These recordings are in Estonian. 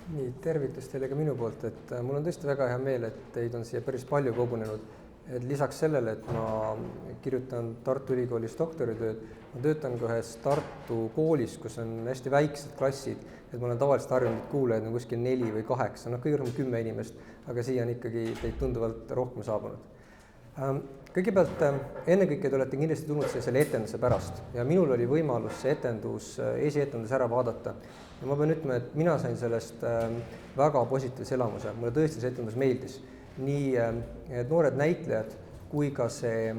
Nii, tervitus teile ka minu poolt, et mul on tõesti väga hea meel, et teid on siia päris palju kogunenud. Et lisaks sellele, et ma kirjutan Tartu Ülikoolis doktoritööd, ma töötan ka ühes Tartu koolis, kus on hästi väiksed klassid, et ma olen tavaliselt harjunud kuulajaid on kuskil 4 või 8, kõige rohkem 10 inimest, aga siia on ikkagi teid tunduvalt rohkem saabunud. Kõigepealt, ennekõike te olete kindlasti tulnud selle etenduse pärast ja minul oli võimalus see esietendus ära vaadata. Ja ma pean ütlema, et mina sain sellest väga positiivse elamuse, mulle tõesti see etendus meeldis. Nii noored näitlejad kui ka see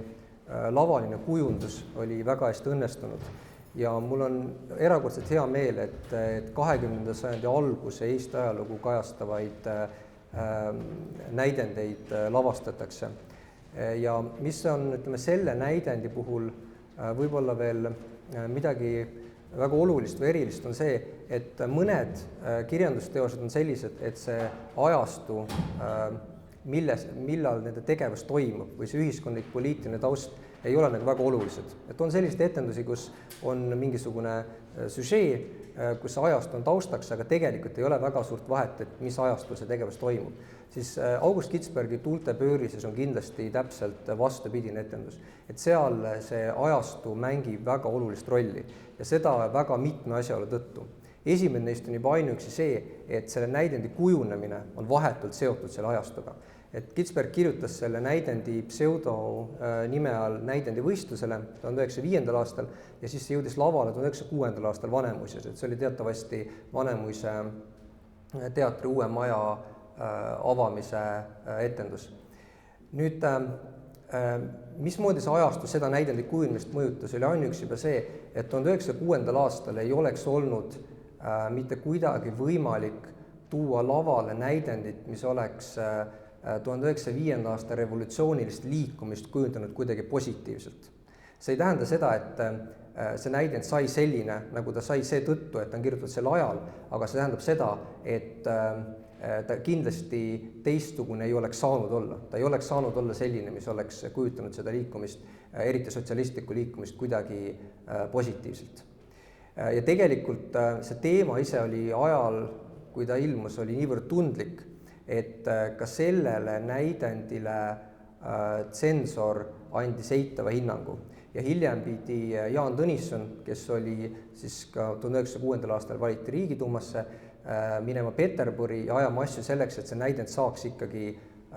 lavaline kujundus oli väga hästi õnnestunud. Ja mul on erakordselt hea meel, et 20. sajandi alguse Eesti ajalugu kajastavaid näidendeid lavastatakse. Ja mis on, ütleme, selle näidendi puhul võib-olla veel midagi väga olulist või erilist on see, et mõned kirjandusteosed on sellised, et see ajastu, millal nende tegevus toimub või see ühiskondlik poliitiline taust ei ole nagu väga olulised. Et on selliseid etendusi, kus on mingisugune süžee, kus ajast on taustaks, aga tegelikult ei ole väga suurt vahet, et mis ajastul see tegevus toimub. Siis August Kitzbergi Tuulte pöörises on kindlasti täpselt vastupidine etendus. Et seal see ajastu mängib väga olulist rolli ja seda väga mitme asjaolu tõttu. Esimene neist on juba ainuüksi see, et selle näidendi kujunemine on vahetult seotud selle ajastuga. Et Kitzberg kirjutas selle näidendi pseudo nime all näidendi võistlusele 1905. aastal ja siis see jõudis lavale 1906. aastal Vanemuises, et see oli teatavasti Vanemuise teatri uue maja avamise etendus. Nüüd, mismoodi see ajastu seda näidendit kujunemist mõjutas, oli ainuüksi juba see, et 1906. aastal ei oleks olnud mitte kuidagi võimalik tuua lavale näidendit, mis oleks 1905. aasta revolutsioonilist liikumist kujundanud kuidagi positiivselt. See ei tähenda seda, et see näidend sai selline, nagu ta sai seetõttu, et ta on kirjutatud sel ajal, aga see tähendab seda, et ta kindlasti teistsugune ei oleks saanud olla. Ta ei oleks saanud olla selline, mis oleks kujutanud seda liikumist, eriti sotsialistlikku liikumist kuidagi positiivselt. Ja tegelikult see teema ise oli ajal, kui ta ilmus, oli niivõrd tundlik, et ka sellele näidendile tsensor andis eitava hinnangu. Ja hiljem pidi Jaan Tõnisson, kes oli siis ka 1906. aastal valiti Riigiduumasse, minema Peterburi ja ajama asju selleks, et see näidend saaks ikkagi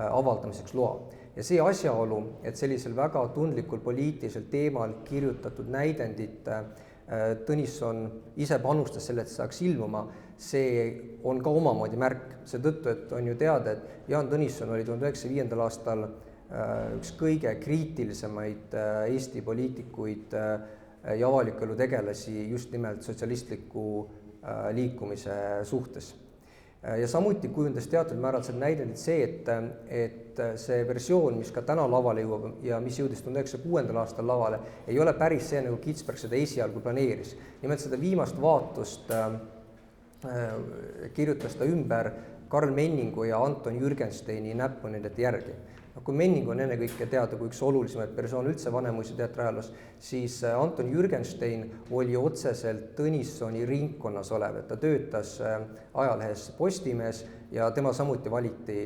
avaldamiseks loa. Ja see asjaolu, et sellisel väga tundlikul poliitilisel teemal kirjutatud näidendit Tõnisson ise panustas selle, et saaks ilmuma, see on ka omamoodi märk. Seetõttu, et on ju teada, et Jaan Tõnisson oli 1905. aastal üks kõige kriitilisemaid Eesti poliitikuid ja avaliku elu tegelasi just nimelt sotsialistliku liikumise suhtes. Ja samuti kujundas teatud määral seda näidendit see, et see versioon, mis ka täna lavale jõuab ja mis jõudis 1906. aastal lavale, ei ole päris see, nagu Kitzberg seda esialgu planeeris. Nimelt seda viimast vaatust kirjutas ta ümber Karl Menningu ja Anton Jürgensteini näpunäidete järgi. Kui Menning on ennekõike teada kui üks olulisemaid persoon üldse Vanemuise teatri ajaloos, siis Anton Jürgenstein oli otseselt Tõnissoni ringkonnas olev, et ta töötas ajalehes Postimees ja tema samuti valiti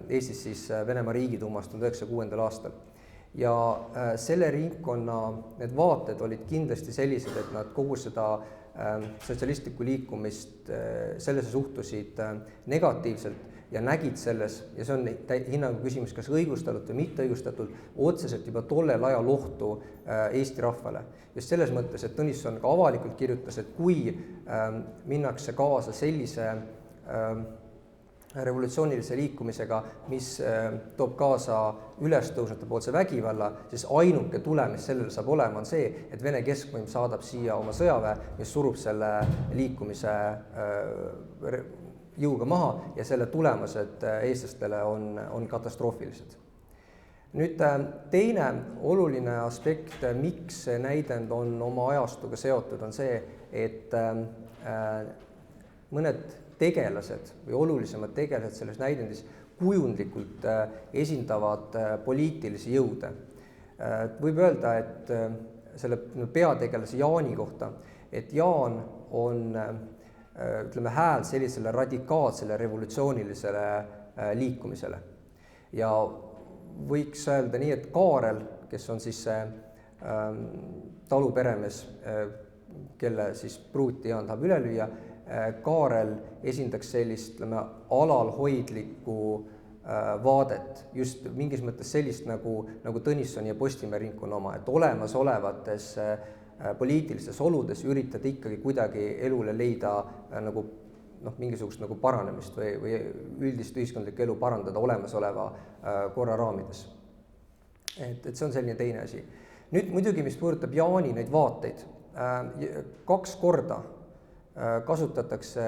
Eestis siis Venemaa Riigiduumast 1906. aastal. Ja selle ringkonna need vaated olid kindlasti sellised, et nad kogu seda sotsialistlikku liikumist sellesse suhtusid negatiivselt ja nägid selles, ja see on hinnangu küsimus, kas õigustatud või mitte õigustatud, otseselt juba tollel ajal ohtu Eesti rahvale. Just selles mõttes, et Tõnisson ka avalikult kirjutas, et kui minnakse kaasa sellise revolutsioonilise liikumisega, mis toob kaasa ülestõusnute poolse vägivalla, siis ainuke tulem, mis sellel saab olema, on see, et Vene keskvõim saadab siia oma sõjaväe, mis surub selle liikumise jõuga maha ja selle tulemused eestlastele on katastroofilised. Nüüd teine oluline aspekt, miks see näidend on oma ajastuga seotud, on see, et mõned tegelased või olulisemad tegelased selles näidendis kujundlikult esindavad poliitilisi jõude. Võib öelda, et selle peategelase Jaani kohta, et Jaan on ütleme, hääl sellisele radikaalsele revolutsioonilisele liikumisele. Ja võiks öelda nii, et Kaarel, kes on siis see taluperemees, kelle siis pruuti Jaan tahab üle lüüa, Kaarel esindaks sellist, ütleme, alalhoidlikku vaadet, just mingis mõttes sellist nagu Tõnissoni ja Postimehe ringkonna oma, et olemasolevates poliitilistes oludes üritada ikkagi kuidagi elule leida nagu mingisugust nagu paranemist või üldist ühiskondlikku elu parandada olemasoleva korra raamides. Et see on selline teine asi. Nüüd muidugi, mis puudutab Jaani neid vaateid, 2 korda kasutatakse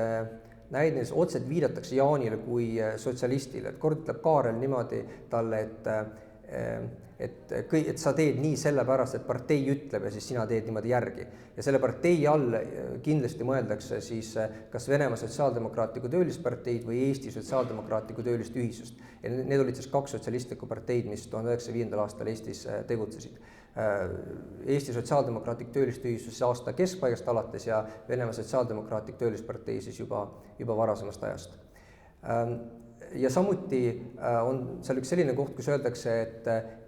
näiteks otseselt viidatakse Jaanile kui sotsialistile, et kord ütleb Kaarel niimoodi talle, et sa teed nii sellepärast, et partei ütleb ja siis sina teed niimoodi järgi. Ja selle partei all kindlasti mõeldakse siis kas Venemaa Sotsiaaldemokraatliku Töölisparteid või Eesti Sotsiaaldemokraatliku Tööliste Ühisust. Ja need olid siis 2 sotsialistlikku parteid, mis 1905. aastal Eestis tegutsesid. Eesti Sotsiaaldemokraatlik Tööliste Ühisus aasta keskpaigast alates ja Venemaa Sotsiaaldemokraatlik Töölispartei siis juba varasemast ajast. Ja samuti on seal üks selline koht, kus öeldakse,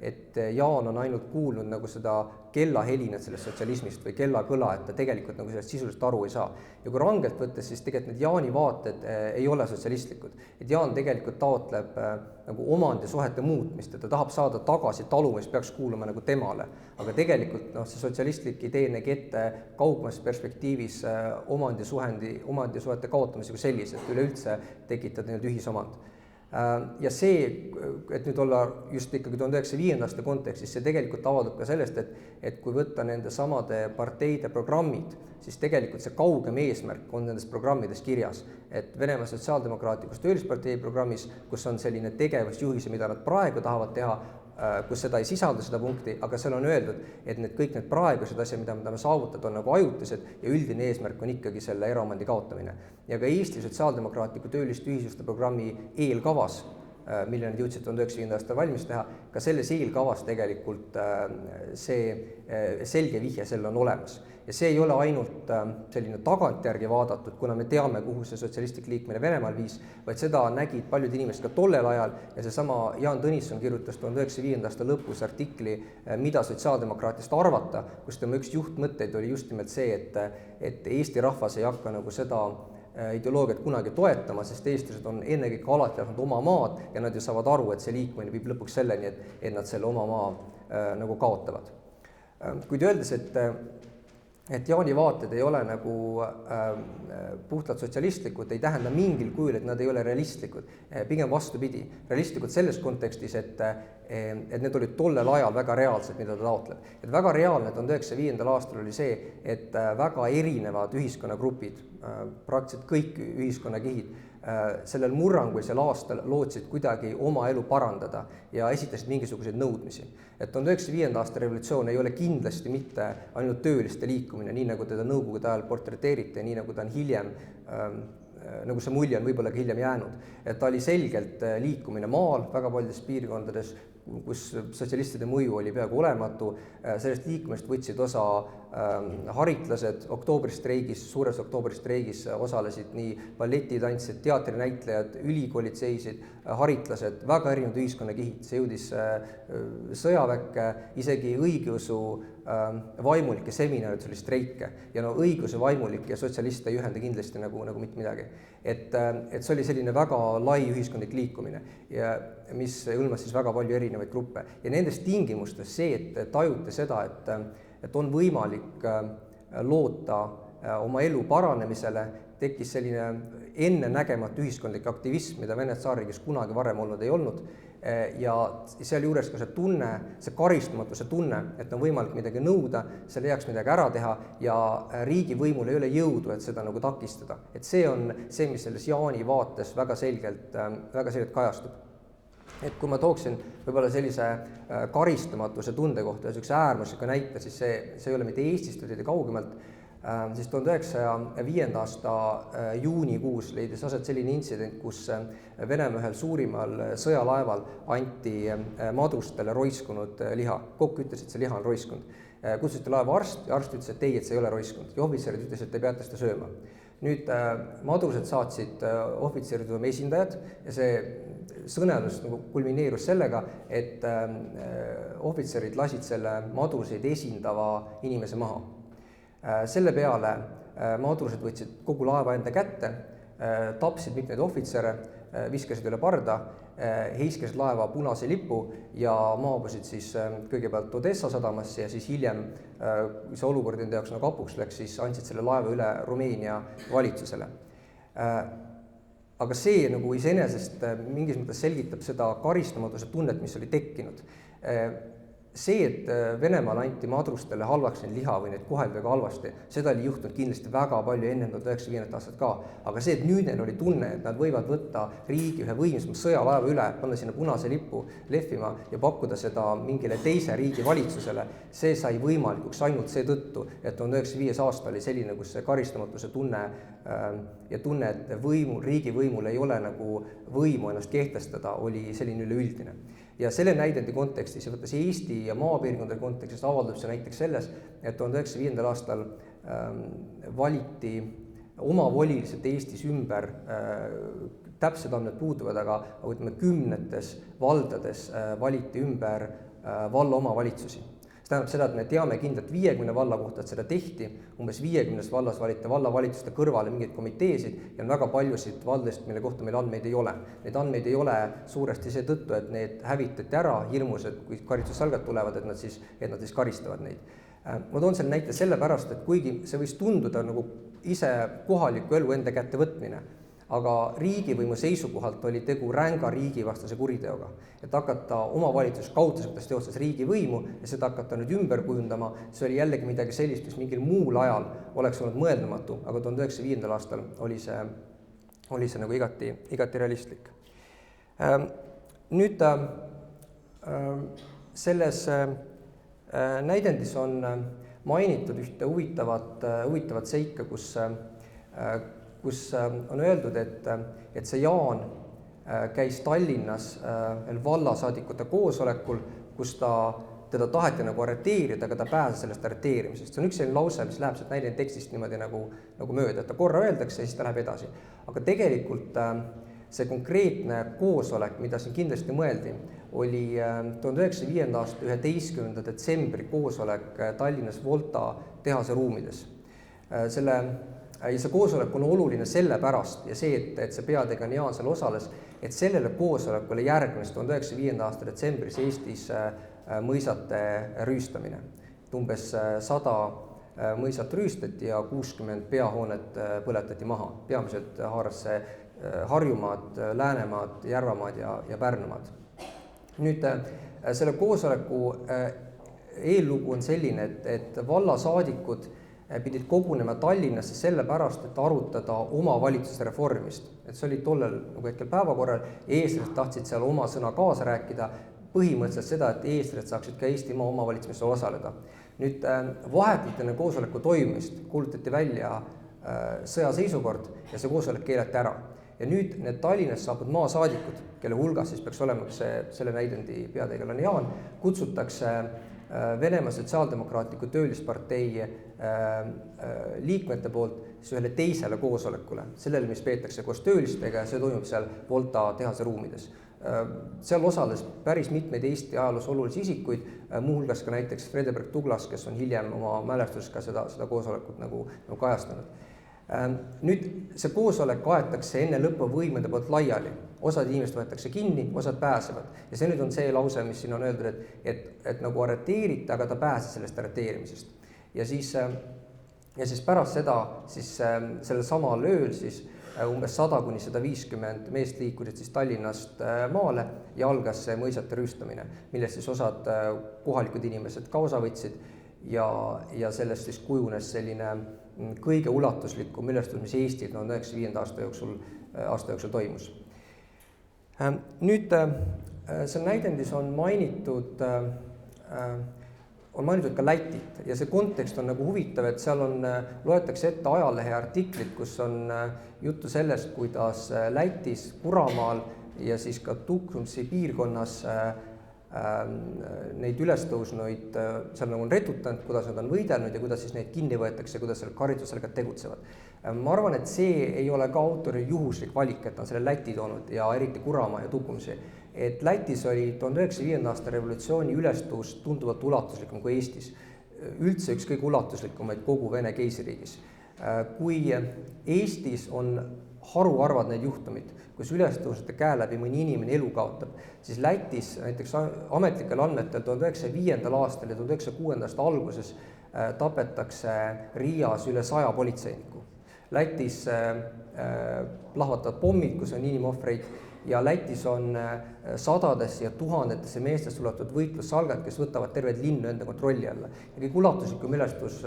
et Jaan on ainult kuulnud nagu seda kellahelinat sellest sotsialismist või kellakõla, et ta tegelikult nagu sellest sisuliselt aru ei saa. Ja kui rangelt võttes, siis tegelikult need Jaani vaated ei ole sotsialistlikud. Et Jaan tegelikult taotleb nagu omandisuhete muutmist, et ta tahab saada tagasi talu, mis peaks kuuluma nagu temale. Aga tegelikult see sotsialistlik idee nägi ette kaugmas perspektiivis omandisuhete kaotamise kui sellise, et üleüldse tekitada need ühisomand. Ja see, et nüüd olla just ikkagi 1905. aasta kontekstis, see tegelikult avaldub ka sellest, et kui võtta nende samade parteide programmid, siis tegelikult see kaugem eesmärk on nendes programmides kirjas. Et Venemaa Sotsiaaldemokraatlikus Töölispartei programmis, kus on selline tegevusjuhise, mida nad praegu tahavad teha, kus seda ei sisalda seda punkti, aga seal on öeldud, et kõik need praegused asjad, mida me saavutad, on nagu ajutised ja üldine eesmärk on ikkagi selle eraomandi kaotamine. Ja ka Eesti Sotsiaaldemokraatliku Tööliste Ühisuste programmi eelkavas, mille nad jõudsid 1905. aastal valmis teha, ka selles eelkavas tegelikult see selge vihje selle on olemas. Ja see ei ole ainult selline tagantjärgi vaadatud, kuna me teame, kuhu see sotsialistlik liikmine Venemaal viis, vaid seda nägid paljud inimesed ka tollel ajal ja seesama Jaan Tõnisson kirjutas 1905. aasta lõpus artikli, mida sotsiaaldemokraatist arvata, kus tema üks juhtmõtteid oli just nimelt see, et Eesti rahvas ei hakka nagu seda ideoloogiat kunagi toetama, sest eestlased on ennekõike alati tahtnud oma maad ja nad ju saavad aru, et see liikumine viib lõpuks selleni, et nad selle oma maa nagu kaotavad. Kuid öeldes, et Jaani vaated ei ole nagu puhtalt sotsialistlikud, ei tähenda mingil kujul, et nad ei ole realistlikud. Pigem vastupidi, realistlikud selles kontekstis, et need olid tollel ajal väga reaalsed, mida ta taotleb. Et väga reaalne 1905. aastal oli see, et väga erinevad ühiskonnagrupid, praktiliselt kõik ühiskonnakihid, sellel murrangulisel aastal lootsid kuidagi oma elu parandada ja esitasid mingisuguseid nõudmisi. Et 1905. aasta revolutsioon ei ole kindlasti mitte ainult tööliste liikumine, nii nagu teda nõukogude ajal portreteeriti, nii nagu ta on hiljem, nagu see mulje on võib-olla ka hiljem jäänud. Et ta oli selgelt liikumine maal väga paljudes piirkondades, kus sotsialistide mõju oli peaaegu olematu. Sellest liikumist võtsid osa haritlased, suures oktoobrisstreigis osalesid nii balletitantsijad, teatrinäitlejad, ülikoolid seisid, haritlased, väga erinevad ühiskonnakihid. See jõudis sõjaväkke, isegi õigeusu vaimulikke seminarid oli streike ja õiguse vaimulikke ja sotsialiste ei ühenda kindlasti nagu mitte midagi. Et see oli selline väga lai ühiskondlik liikumine, ja mis hõlmas siis väga palju erinevaid gruppe. Ja nendes tingimustes see, et tajuti seda, et on võimalik loota oma elu paranemisele, tekkis selline ennenägematu ühiskondlik aktivism, mida Vene tsaarriigis kunagi varem olnud ei olnud. Ja sealjuures ka see tunne, see karistamatuse tunne, et on võimalik midagi nõuda, selle heaks midagi ära teha ja riigivõimul ei ole jõudu, et seda nagu takistada. Et see on see, mis selles Jaani vaates väga selgelt kajastub. Et kui ma tooksin võib-olla sellise karistamatuse tunde kohta ja üks äärmusliku näite, siis see ei ole mitte Eestist, vaid kaugemalt. Siis 1905. aasta juunikuus leidis aset selline intsident, kus Venemaa ühel suurimal sõjalaeval anti madrustele roiskunud liha. Kokk ütles, et see liha on roiskunud. Kutsuti laeva arst ja arst ütles, et ei, et see ei ole roiskunud. Ja ohvitserid ütles, et te peate seda sööma. nüüd madrused saatsid ohvitserid oma esindajad ja see sõnelus nagu kulmineerus sellega, et ohvitserid lasid selle madruseid esindava inimese maha. Selle peale madrused võtsid kogu laeva enda kätte, tapsid mitmeid ohvitsere, viskasid üle parda, heiskasid laeva punase lipu ja maabusid siis kõigepealt Odessa sadamasse ja siis hiljem, kui see olukord enda jaoks nagu hapuks läks, siis andsid selle laeva üle Rumeenia valitsusele. Aga see nagu iseenesest mingis mõttes selgitab seda karistamatuse tunnet, mis oli tekkinud. See, et Venemaal anti madrustele halvaksin liha või neid koheldi väga halvasti, seda oli juhtunud kindlasti väga palju enne 1995. aastat ka. Aga see, et nüüd neil oli tunne, et nad võivad võtta riigi ühe võimsama sõjalaeva üle, panna sinna punase lipu lehvima ja pakkuda seda mingile teise riigi valitsusele, see sai võimalikuks ainult seetõttu, et 1995. aasta oli selline, kus see karistamatuse tunne ja tunne, et riigi võimul ei ole nagu võimu ennast kehtestada, oli selline üleüldine. Ja selle näidendi kontekstis ja võttes Eesti ja maapiirkondade kontekstis avaldub see näiteks selles, et 1995. aastal valiti omavoliliselt Eestis ümber, täpsed andmed puuduvad, aga ütleme, 10 valdades valiti ümber valla omavalitsusi. See tähendab seda, et me teame kindlalt 50 valla kohta, et seda tehti, umbes 50 vallas valiti vallavalitsuste kõrvale mingeid komiteesid ja on väga paljusid valdest, mille kohta meil andmeid ei ole. Need andmeid ei ole suuresti seetõttu, et need hävitati ära hirmus, et kui karistussalgad tulevad, et nad siis karistavad neid. Ma toon selle näite sellepärast, et kuigi see võis tunduda nagu ise kohaliku elu enda kätte võtmine, aga riigivõimu seisukohalt oli tegu ränga riigivastase kuriteoga. Et hakata omavalitsus kaudselt teostas riigivõimu ja seda hakata nüüd ümber kujundama, see oli jällegi midagi sellist, mis mingil muul ajal oleks olnud mõeldamatu, aga 1995. aastal oli see nagu igati realistlik. Nüüd selles näidendis on mainitud ühte huvitavat seika, kus on öeldud, et see Jaan käis Tallinnas vallasaadikute koosolekul, kus teda taheti nagu arreteerida, aga ta pääses sellest arreteerimisest. See on üks selline lause, mis läheb sealt näidendi tekstist niimoodi nagu mööda, et ta korra öeldakse ja siis ta läheb edasi. Aga tegelikult see konkreetne koosolek, mida siin kindlasti mõeldi, oli 1905. aasta 11. detsembri koosolek Tallinnas Volta tehase ruumides. Ja see koosolek on oluline sellepärast ja see, et see peategelane Jaan seal osales, et sellele koosolekule järgnes 1905. aasta detsembris Eestis mõisate rüüstamine. Umbes 100 mõisat rüüstati ja 60 peahoonet põletati maha. Peamiselt haaras see Harjumaad, Läänemaad, Järvamaad ja Pärnumaad. Nüüd selle koosoleku eellugu on selline, et vallasaadikud pidid kogunema Tallinnasse sellepärast, et arutada omavalitsuse reformist. Et see oli tollel nagu hetkel päevakorral, eestlased tahtsid seal oma sõna kaasa rääkida, põhimõtteliselt seda, et eestlased saaksid ka Eestimaa omavalitsemisel osaleda. Nüüd vahetult enne koosoleku toimumist kuulutati välja sõjaseisukord ja see koosolek keelati ära. Ja nüüd need Tallinnas saabud maasaadikud, kelle hulgas siis peaks olema selle näidendi peategelane Jaan, kutsutakse Venemaa Sotsiaaldemokraatliku Töölispartei liikmete poolt ühele teisele koosolekule, sellele, mis peetakse koos töölistega ja see toimub seal Volta tehase ruumides. Seal osales päris mitmeid Eesti ajaloos olulisi isikuid, muuhulgas ka näiteks Frederik Douglass, kes on hiljem oma mälestuses ka seda koosolekut nagu kajastanud. Nüüd see koosolek aetakse enne lõppu võimude poolt laiali. Osad inimesed võetakse kinni, osad pääsevad. Ja see nüüd on see lause, mis siin on öeldud, et nagu arreteeriti, aga ta pääses sellest arreteerimisest. Ja siis pärast seda, siis sellel samal ööl siis umbes 100–150 meest liikusid siis Tallinnast maale ja algas see mõisate rüüstamine, millest siis osad kohalikud inimesed ka osa võtsid ja sellest siis kujunes selline kõige ulatuslikum ülestus, mis Eestil 1995. aasta jooksul toimus. Nüüd seal näidendis on mainitud ka Lätit ja see kontekst on nagu huvitav, et seal loetakse ette ajalehe artiklit, kus on juttu sellest, kuidas Lätis, Kuramaal ja siis ka Tukumsi piirkonnas neid ülestõusnuid seal nagu on retutanud, kuidas nad on võidelnud ja kuidas siis neid kinni võetakse, kuidas seal karistussalgad tegutsevad. Ma arvan, et see ei ole ka autori juhuslik valik, et ta on selle Läti toonud ja eriti Kuramaa ja Tukumsi. Et Lätis oli 1905. aasta revolutsiooni ülestõus tunduvalt ulatuslikum kui Eestis. Üldse üks kõige ulatuslikumaid kogu Vene keisririigis. Kui Eestis on haruharvad need juhtumid, kus ülestõusete käe läbi mõni inimene elu kaotab, siis Lätis näiteks ametlikel andmetel 1905. aastal ja 1906. aasta alguses tapetakse Riias üle 100 politseiniku. Lätis plahvatavad pommid, kus on inimohvreid ja Lätis on sadadesse ja tuhandetesse meestesse ulatuvad võitlussalgad, kes võtavad terveid linnu enda kontrolli alla. Ja kõige ulatuslikum ülestus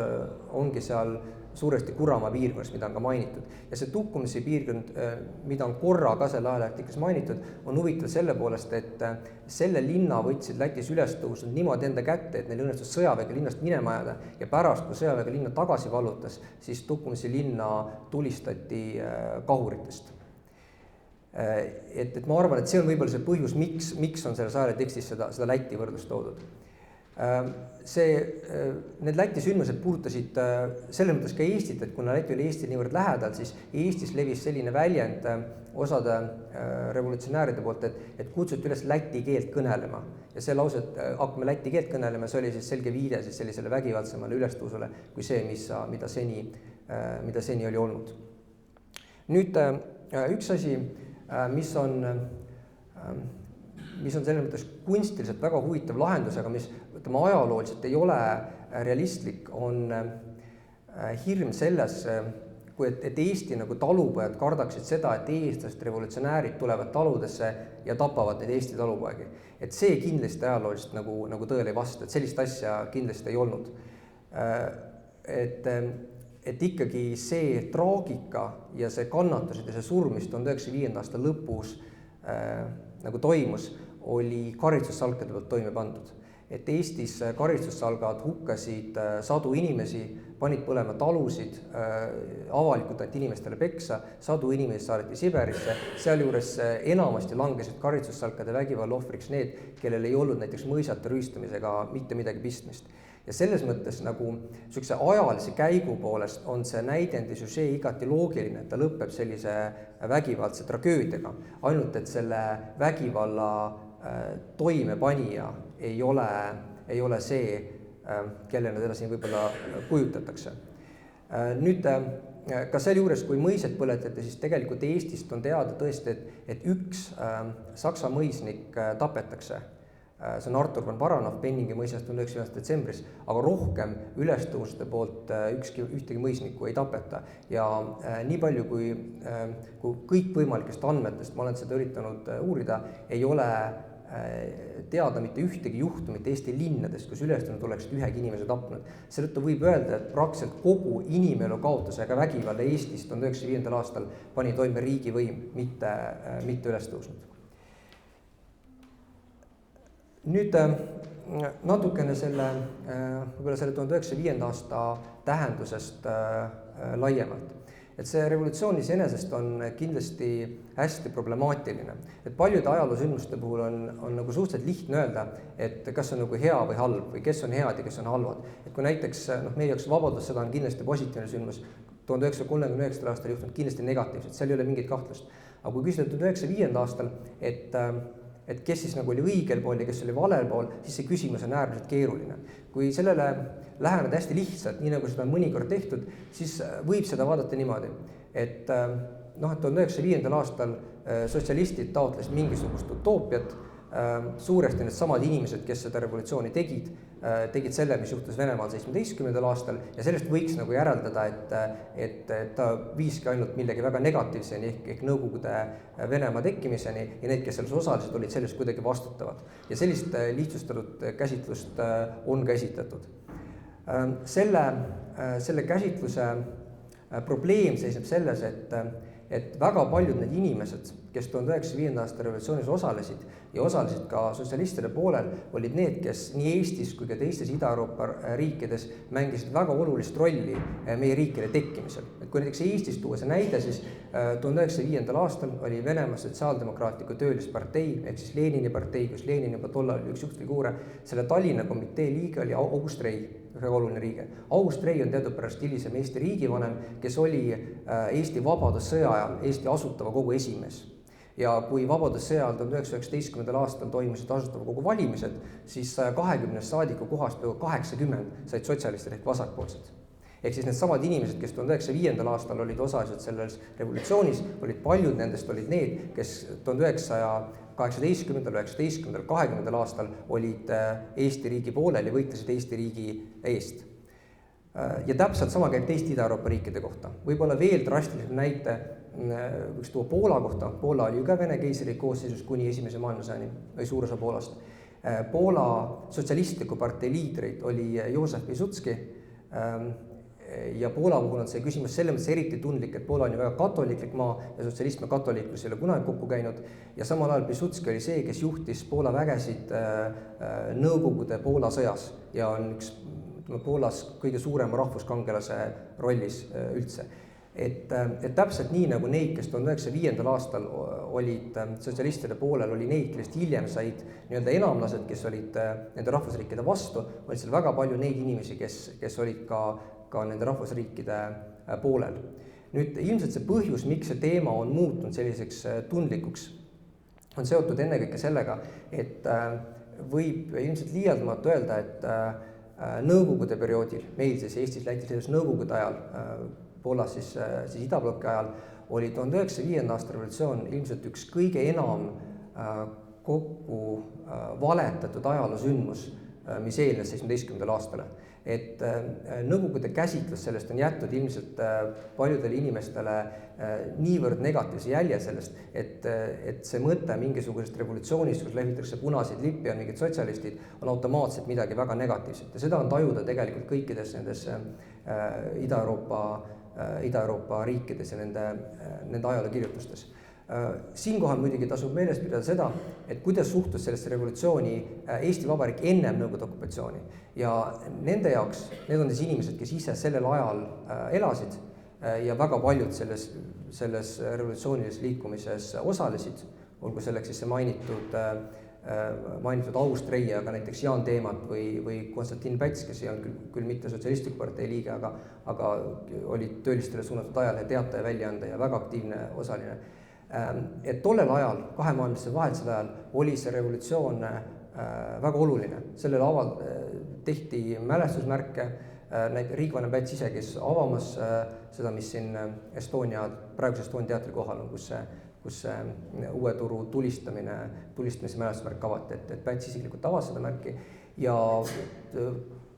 ongi seal suuresti Kuramaa piirkonnas, mida on ka mainitud. Ja see Tukkumsi piirkond, mida on korra ka selle ajalehtikes mainitud, on huvitav selle poolest, et selle linna võtsid Lätis ülestõusnud niimoodi enda kätte, et neil õnnestus sõjaväega linnast minema jääda ja pärast, kui sõjaväega linna tagasi vallutas, siis Tukkumsi linna tulistati kahuritest. Et ma arvan, et see on võib-olla see põhjus, miks on selles ajalehtekstis seda Läti võrdlust toodud. Need Läti sündmused puudutasid selles mõttes ka Eestit, et kuna Läti oli Eesti niivõrd lähedal, siis Eestis levis selline väljend osade revolutsionääride poolt, et kutsuti üles läti keelt kõnelema. Ja see lause, et hakkame läti keelt kõnelema, see oli siis selge viide siis sellisele vägivaldsemale ülestõusule kui see, mida seni oli olnud. Nüüd üks asi, mis on selles mõttes kunstiliselt väga huvitav lahendus, aga mis ajalooliselt ei ole realistlik, on hirm selles, et Eesti nagu talupojad kardaksid seda, et eestlased revolutsionäärid tulevad taludesse ja tapavad neid Eesti talupoegi. Et see kindlasti ajalooliselt nagu tõele ei vasta, et sellist asja kindlasti ei olnud. Et ikkagi see traagika ja see kannatused ja see surm, mis 1905. aasta lõpus nagu toimus, oli karistussalkade poolt toime pandud. Et Eestis karistussalgad hukkasid sadu inimesi, panid põlema talusid, avalikult anti inimestele peksa, sadu inimesi saareti Siberisse, sealjuures enamasti langesid karistussalkade vägivalla ohvriks need, kellel ei olnud näiteks mõisate rüüstamisega mitte midagi pistmist. Ja selles mõttes nagu sükse ajalise käigu poolest on see näidendi süžee igati loogiline, et ta lõpeb sellise vägivaldse tragöödiaga. Ainult, et selle vägivalla toimepanija ei ole see, kellena teda siin võib-olla kujutatakse. Nüüd ka selle juures, kui mõised põletati, siis tegelikult Eestist on teada tõesti, et üks saksa mõisnik tapetakse. See on Artur von Baranov Penningi mõisast 19. detsembris, aga rohkem ülestõuste poolt ühtegi mõisnikku ei tapeta. Ja nii palju kui kõik võimalikest andmetest, ma olen seda üritanud uurida, ei ole teada mitte ühtegi juhtumit Eesti linnadest, kus ülestõusnud oleksid ühegi inimese tapnud. Seetõttu võib öelda, et praktiliselt kogu inimelu kaotusega vägivalla Eestis 1905. aastal pani toime riigivõim, mitte ülestõusnud. Nüüd natukene selle 1905. aasta tähendusest laiemalt. Et see revolutsioon iseenesest on kindlasti hästi problemaatiline. Et paljude ajaloosündmuste puhul on nagu suhteliselt lihtne öelda, et kas on nagu hea või halb või kes on head ja kes on halvad. Et kui näiteks meie jaoks vabadussõda on kindlasti positiivne sündmus, 1939. aastal juhtunud kindlasti negatiivselt, seal ei ole mingit kahtlust. Aga kui küsida 1905. aastal, et kes siis nagu oli õigel pool ja kes oli valel pool, siis see küsimus on äärmiselt keeruline. Kui sellele läheneda hästi lihtsalt, nii nagu seda on mõnikord tehtud, siis võib seda vaadata niimoodi, et 1905. aastal sotsialistid taotlesid mingisugust utoopiat, suuresti need samad inimesed, kes seda revolutsiooni tegid selle, mis juhtus Venemaal 17. aastal ja sellest võiks nagu järeldada, et ta viiski ainult millegi väga negatiivseni ehk Nõukogude Venemaa tekkimiseni ja need, kes selles osalised olid, sellest kuidagi vastutavad. Ja sellist lihtsustatud käsitlust on ka esitatud. Selle käsitluse probleem seisneb selles, et väga paljud need inimesed, kes 1905. aasta revolutsioonis osalesid ja osalesid ka sotsialistide poolel, olid need, kes nii Eestis kui ka teistes Ida-Euroopa riikides mängisid väga olulist rolli meie riikide tekkimisel. Et kui näiteks Eestis tuua see näide, siis 1905. aastal oli Venemaa Sotsiaaldemokraatliku Töölispartei, ehk siis Lenini partei, kus Lenin juba tollal oli üks juhtfiguure, selle Tallinna komitee liige oli August Rei. väga oluline liige. August Rei on teadupärast hilisem Eesti riigivanem, kes oli Eesti Vabadussõja ajal Eesti Asutava Kogu esimees. Ja kui Vabadussõja ajal 1919. aastal toimusid Asutava Kogu valimised, siis 120 saadiku kohast peaaegu 80 said sotsialistid ehk vasakpoolsed. Ehk siis need samad inimesed, kes 1905. aastal olid osalised selles revolutsioonis, paljud nendest olid need, kes 1918., 19, 20. aastal olid Eesti riigi poolel ja võitlesid Eesti riigi eest. Ja täpselt sama käib teiste Ida-Euroopa riikide kohta. Võib-olla veel drastilisem näite võiks tuua Poola kohta. Poola oli ju ka Vene keisri koosseisus kuni esimese maailmasõjani või suur osa Poolast. Poola sotsialistliku partei liidreid oli Józef Piłsudski ja Poola puhul on see küsimus selles mõttes eriti tundlik, et Poola on ju väga katoliklik maa ja sotsialism ja katoliiklus ei ole kunagi kokku käinud ja samal ajal Piłsudski oli see, kes juhtis Poola vägesid Nõukogude Poola sõjas ja on üks Poolas kõige suurema rahvuskangelase rollis üldse. Et täpselt nii nagu neid, kes 1905. aastal olid sotsialistide poolel, oli neid, kellest hiljem said nii-öelda enamlased, kes olid nende rahvusriikide vastu, olid seal väga palju neid inimesi, kes olid ka nende rahvusriikide poolel. Nüüd ilmselt see põhjus, miks see teema on muutunud selliseks tundlikuks, on seotud ennekõike sellega, et võib ilmselt liialdamata öelda, et Nõukogude perioodil, meil siis Eestis, Lätis, Nõukogude ajal, Poolas siis idabloki ajal, oli 1905. aasta revolutsioon ilmselt üks kõige enam kokku valetatud ajaloosündmus, mis eelnes 17. aastale. Et Nõukogude käsitlus sellest on jätnud ilmselt paljudele inimestele niivõrd negatiivse jälje sellest, et see mõte mingisugusest revolutsioonist, kus lehvitakse punaseid lippi ja mingid sotsialistid, on automaatselt midagi väga negatiivset. Ja seda on tajuda tegelikult kõikides nendes Ida-Euroopa riikides ja nende ajalookirjutustes. Siinkohal muidugi tasub meeles pidada seda, et kuidas suhtus sellesse revolutsiooni Eesti Vabariik ennem Nõukogude okupatsiooni. Ja nende jaoks, need on siis inimesed, kes ise sellel ajal elasid ja väga paljud selles revolutsioonilis liikumises osalesid, olgu selleks siis see mainitud August Rei, aga näiteks Jaan Teemat või Konstantin Päts, kes ei olnud küll mitte sotsialistliku partei liige, aga olid töölistele suunatud ajalehe Teataja väljaande ja väga aktiivne osaline. Et tollel ajal, kahe maailmasõja vahelisel ajal, oli see revolutsioon väga oluline. Sellel aval tehti mälestusmärke, riigivanem Päts ise, kes avamas seda, mis siin praeguse Estonia teatri kohal on, kus uue turu tulistamise mälestusmärk avati, et Päts isiklikult avas seda märki ja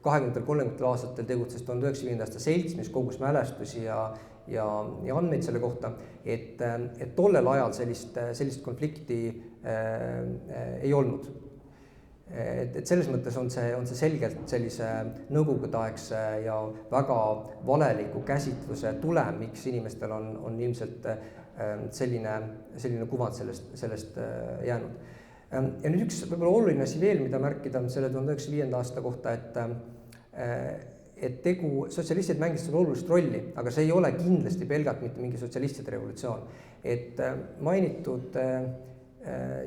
20-30 aastatel tegutses 1905. aasta selts, mis kogus mälestusi ja andmeid selle kohta, et tollel ajal sellist konflikti ei olnud. Et selles mõttes on see selgelt sellise nõukogudeaegse ja väga valeliku käsitluse tulem, miks inimestel on ilmselt selline kuvand sellest jäänud. Ja nüüd üks võib-olla oluline asi veel, mida märkida on selle 1905. aasta kohta, et sotsialistid mängisid seal olulist rolli, aga see ei ole kindlasti pelgalt mitte mingi sotsialistide revolutsioon. Et mainitud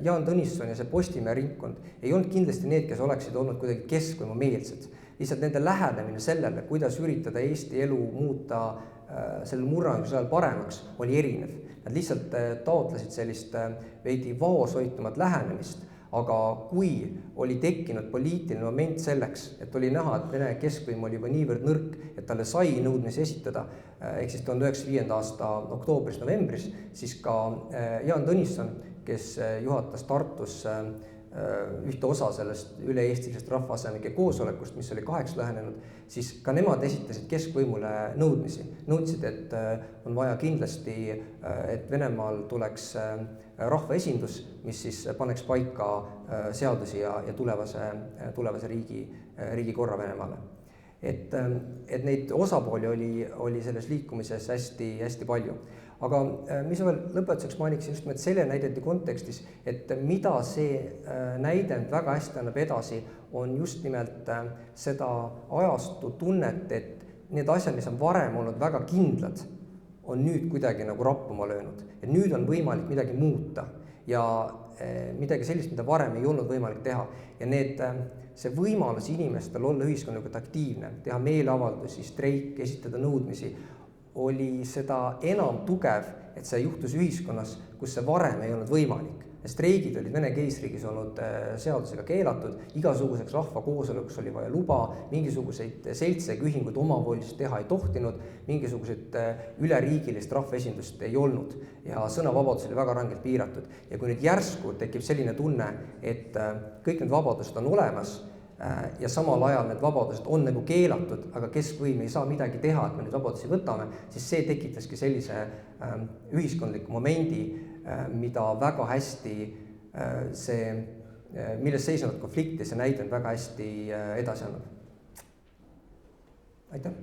Jaan Tõnisson ja see Postimehe ringkond ei olnud kindlasti need, kes oleksid olnud kuidagi keskvõimumeelsed. Lihtsalt nende lähenemine sellele, kuidas üritada Eesti elu muuta sellel murrangulisel paremaks, oli erinev. Nad lihtsalt taotlesid sellist veidi vaoshoitumat lähenemist, aga kui oli tekkinud poliitiline moment selleks, et oli näha, et Vene keskvõim oli juba niivõrd nõrk, et talle sai nõudmisi esitada, ehk siis 1905. aasta oktoobris-novembris, siis ka Jaan Tõnisson, kes juhatas Tartus ühte osa sellest üle-eestilisest rahvaasemike koosolekust, mis oli 8 lähenenud, siis ka nemad esitasid keskvõimule nõudmisi. Nõudsid, et on vaja kindlasti, et Venemaal tuleks rahvaesindus, mis siis paneks paika seadusi ja tulevase riigi korra Venemaale. Et neid osapooli oli selles liikumises hästi palju. Aga mis ma veel lõpetuseks mainiksin just selle näideti kontekstis, et mida see näidend väga hästi annab edasi, on just nimelt seda ajastu tunnet, et need asjad, mis on varem olnud väga kindlad, on nüüd kuidagi nagu rappuma löönud. Et nüüd on võimalik midagi muuta. ja midagi sellist, mida varem ei olnud võimalik teha. Ja see võimalus inimestel olla ühiskondlikult aktiivne, teha meeleavaldusi, streike, esitada nõudmisi, oli seda enam tugev, et see juhtus ühiskonnas, kus see varem ei olnud võimalik. Streigid olid Vene keisriigis olnud seadusega keelatud, igasuguseks rahvakoosolekuks oli vaja luba, mingisuguseid seltse ühinguid omavoliliselt teha ei tohtinud, mingisuguseid üleriigilist rahvaesindust ei olnud ja sõnavabadus oli väga rangelt piiratud. Ja kui nüüd järsku tekib selline tunne, et kõik need vabadused on olemas ja samal ajal need vabadused on nagu keelatud, aga keskvõim ei saa midagi teha, et me nüüd vabadusi võtame, siis see tekitaski sellise ühiskondliku momendi, mida väga hästi milles seisnevad konflikti, see näide on väga hästi edasi annab. Aitäh!